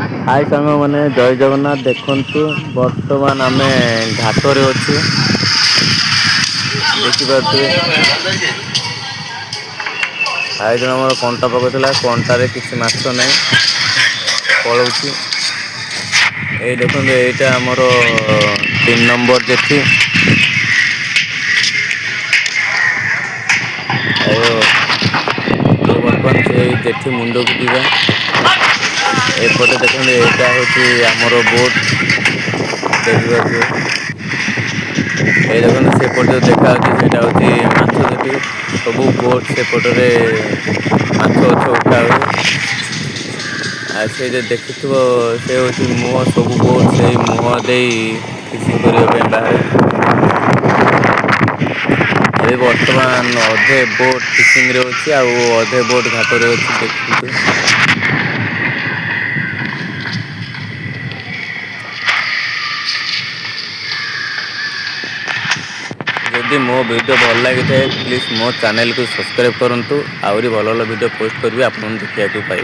हाय सांग मैंने जय जगन्नाथ देखु बर्तमान आम घाटे अच्छे देखिपे हाई जन आम कंटा पकड़ा कंटार किसी माछ ना पलौची ये देखो यहीटा आमर 3 नंबर जेठी बर्तमान से जेठी मुंड को जीवा एपटे देखते यहाँ हूँ आमर बोट देखिए ये देखते सेपटे देखा सेटा हूँ माछ जेटी सब बोट सेपटे माछ उठा हुए से देखु से हूँ मुह सब बोट से मुह दे फिशिंग करने बाहर अभी बर्तमान अधे बोट फिशिंग रे अच्छी अधे बोट घाट रे अच्छी देखु जदि मो वीडियो भल लगी था प्लीज मो चैनल को सब्सक्राइब करूँ आहरी भल भल वीडियो पोस्ट करी आप देखा पाए।